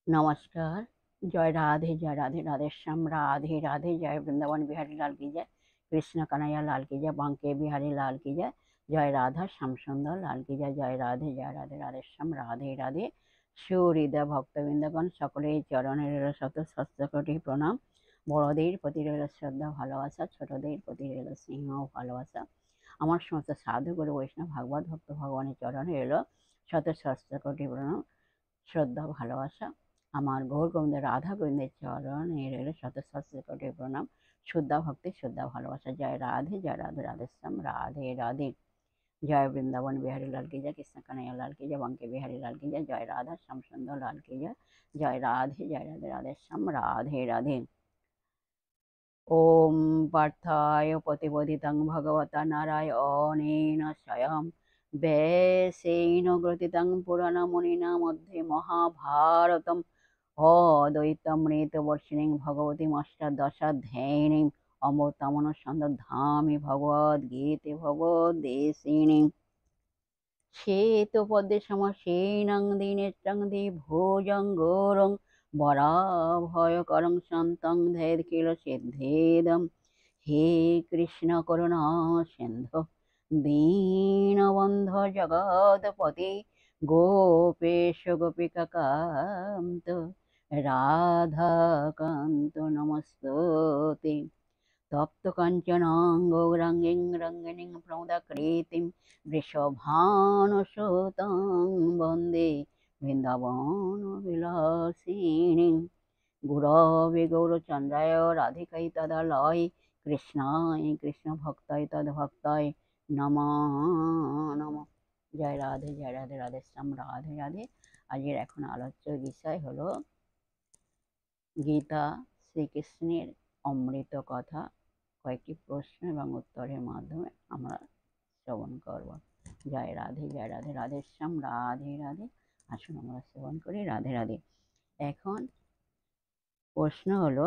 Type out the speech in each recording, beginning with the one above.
नमस्कार। जय राधे जय राधे राधे श्याम राधे राधे। जय वृंदावन बिहारी लाल की जय, कृष्ण कन्हैया लाल की जय, बांके बिहारी लाल की जय, जय राधा श्याम सुंदर लाल की जय। जय राधे राधे श्याम राधे राधे। সুহৃদয় ভক্তবৃন্দগণ সকলের চরণে রইল শত সহস্র কোটি প্রণাম। বড়দের প্রতি রইল শ্রদ্ধা ভালোবাসা, ছোটদের প্রতি রইল স্নেহ ও ভালোবাসা। আমার সমস্ত সাধু গুরু বৈষ্ণব ভাগবত ভক্ত ভগবানের চরণে রইল শত সহস্র কোটি প্রণাম, শ্রদ্ধা ভালোবাসা। আমার গৌর গোবিন্দ রাধা গোবিন্দের চরণে রইল শত সহস্র কোটি প্রণাম, শ্রদ্ধা ভক্তি শ্রদ্ধা ভালোবাসা। জয় রাধে রাধে শ্যাম রাধে রাধে। जय वृंदावन बिहारी लाल की जय, कृष्ण कन्हैया लाल की जय, बांके बिहारी लाल की जय, जय राधा श्याम सुंदर लाल की जय। जय राधे राधे श्याम राधे राधे। ओम पार्थाय प्रतिबोधितं भगवता नारायणेन स्वयं व्यासेन ग्रथितं पुराणमुनिना मध्ये महाभारतम् अद्वैतामृतवर्षिणीं भगवतीमष्टादशाध्यायिनीम् अमृतमनुसन्धामि भगवद्गीते भगवद्देशिनीम् श्वेतपद्मे समसेनं दीनेत्रं द्विभुजं वराभयकरं सन्तं दैर्घ्यसिद्धेदं। हे कृष्ण करुणा सिन्धु दीनबन्धो जगत्पते गोपेश गोपिकान्त राधाकान्त नमस्तुते। तप्त काञ्चनां गौराङ्गीं रङ्गिणीं प्रमदाकृतिं वृषभानुसुतां वन्दे वृन्दावनविलासिनीं। गुरवे गौरचन्द्राय राधिकायै तदालय कृष्णाय कृष्णभक्ताय तद्भक्ताय नमो नमः। जय राधे राधे श्याम राधे राधे। आजेर एखन आलोच्य विषय हलो गीता श्रीकृष्णेर अमृत कथा। কয়েকটি প্রশ্ন এবং উত্তরের মাধ্যমে আমরা শ্রবণ করব। জয় রাধে রাধে শ্যাম রাধে রাধে। আসুন আমরা শ্রবণ করি রাধে রাধে। এখন প্রশ্ন হলো,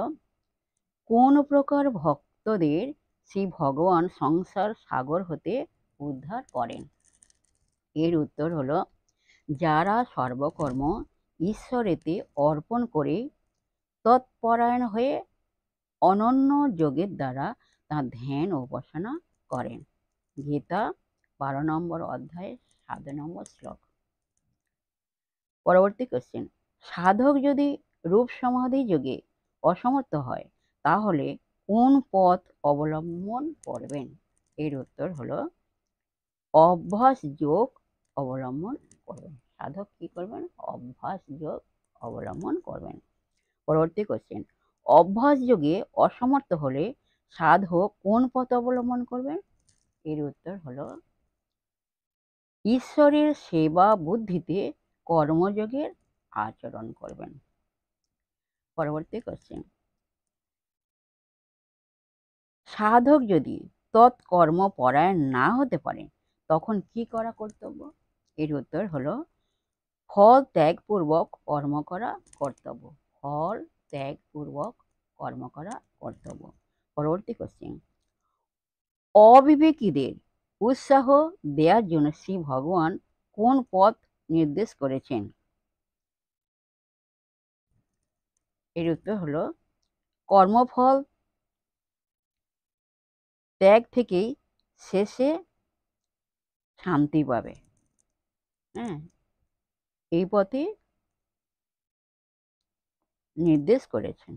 কোন প্রকার ভক্তদের শ্রী ভগবান সংসার সাগর হতে উদ্ধার করেন? এর উত্তর হলো, যারা সর্বকর্ম ঈশ্বরেতে অর্পণ করে তৎপরায়ণ হয়ে অনন্য যোগের দ্বারা তার ধ্যান ও উপাসনা করেন। গীতা 12 নম্বর অধ্যায় 7 নম্বর শ্লোক। পরবর্তী কোশ্চেন, সাধক যদি রূপ সমাধি যোগে অসমর্থ হয় তাহলে কোন পথ অবলম্বন করবেন? এর উত্তর হলো, অভ্যাস যোগ অবলম্বন করবেন। সাধক কি করবেন? অভ্যাস যোগ অবলম্বন করবেন। পরবর্তী কোশ্চেন, অভ্যাস যোগে অসমর্থ হলে সাধক কোন পথ অবলম্বন করবেন? এর উত্তর হলো, ঈশ্বরের সেবা বুদ্ধিতে কর্মযোগের আচরণ করবেন। পরবর্তী কোশ্চেন, সাধক যদি তৎকর্ম পরায়ণ না হতে পারে তখন কি করা কর্তব্য? এর উত্তর হলো, ফল ত্যাগপূর্বক কর্ম করা কর্তব্য। ফল ত্যাগপূর্বক কর্ম করা কর্তব্য। পরবর্তী কোশ্চেন, অবিবেকীদের উৎসাহ দেওয়ার জন্য শ্রী ভগবান কোন পথ নির্দেশ করেছেন? এর উত্তর হলো, কর্মফল ত্যাগ থেকেই শেষে শান্তি পাবে। এই পথে নির্দেশ করেছেন।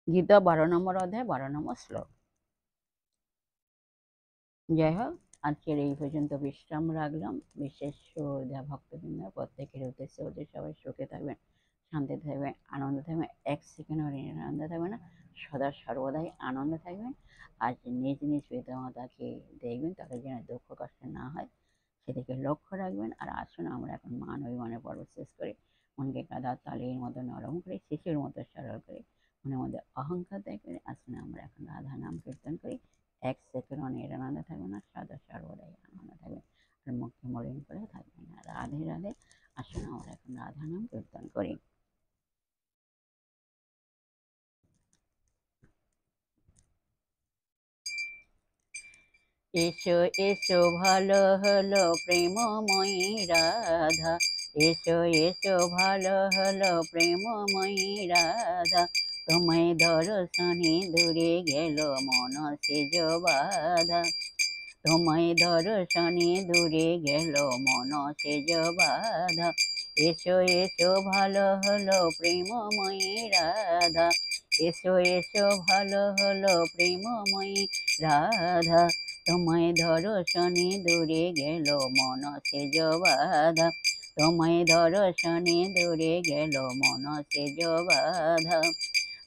গীতা 12 নম্বর অধ্যায় 12 নম্বর শ্লোক। যাই হোক, আজকের এই পর্যন্ত বিশ্রাম রাখলাম। বিশেষ ভক্তবৃন্দ প্রত্যেকের উদ্দেশ্যে ওদের সবাই সুখে থাকবেন, শান্তি থাকবেন, আনন্দ থাকবেন, এক সেকেন্ডও আনন্দ থাকবে না, সদা সর্বদাই আনন্দ থাকবেন। আর নিজ নিজ পিতা মাতাকে দেখবেন, তাদের যেন দুঃখ কষ্ট না হয় সেদিকে লক্ষ্য রাখবেন। আর আসুন আমরা এখন মান অভিমানের পর্ব শেষ করি, মনকে কাদা তালির মতো নরম করে, শিশুর মতো সরল করে, মনের মধ্যে অহংকার ত্যাগ করে আসুন আমরা এখন রাধা নাম কীর্তন করি। এক সেকেন্ডও নিরানন্দ থাকবে না, সদা সর্বদাই আনন্দ থাকবে, আর মুখে মলিন করে থাকবে না। রাধে রাধে। আসুন আমরা এখন রাধা নাম কীর্তন করি। এসো এসো ভালো হলো প্রেমময়ী রাধা, এসো এসো ভালো হলো প্রেমময়ী রাধা, তোমায় দর্শনে দূরে গেল মন সেজ বাধা, তোমায় দর্শনে দূরে গেল মন সেজ বাধা। এসো এসো ভালো হলো প্রেমময়ী রাধা, এসো এসো ভালো হলো প্রেমময়ী রাধা, তোমায় দর্শনে দূরে গেল মন সেজ বাধা, তোমায় দর্শনে দূরে গেল মন সেজ বাধা।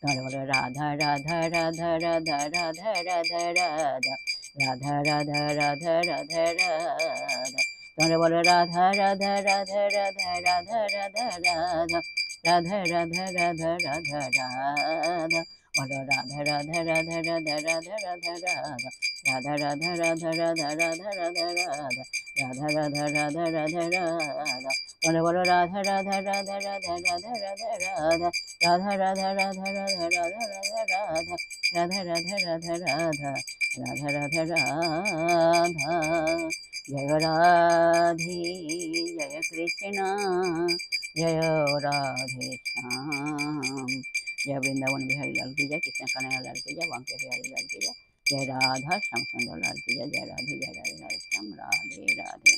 তোমার বলো রাধা রাধা রাধা রাধা রাধা রাধা রাধা, রাধা রাধা রাধা রাধা রাধা। তোমরা বলো রাধা রাধা রাধা রাধা রাধা রাধা রাধা, রাধা রাধা রাধা রাধা রাধা। বলো রাধা রাধা রাধা রাধা রাধা রাধা রাধা, রাধা রাধা রাধা রাধা রাধা রাধা রাধা, রাধা রাধা রাধা রাধা রাধা। বলো বলো রাধা রাধা রাধা রাধা রাধা রাধা রাধা, রাধা রাধা রাধা রাধা রাধা রাধা রাধা, রাধা রাধা রাধা রাধা, রাধা রাধা রাধা। জয় রাধে জয় কৃষ্ণ, জয় রাধে শ্যাম। जय वृंदावन बिहारी लाल की जय, कृष्ण कन्हैया लाल की जय, बांके बिहारी लाल की जय, जय राधा श्याम सुंदर लाल की जय, जय राधे राधे श्याम राधे राधे।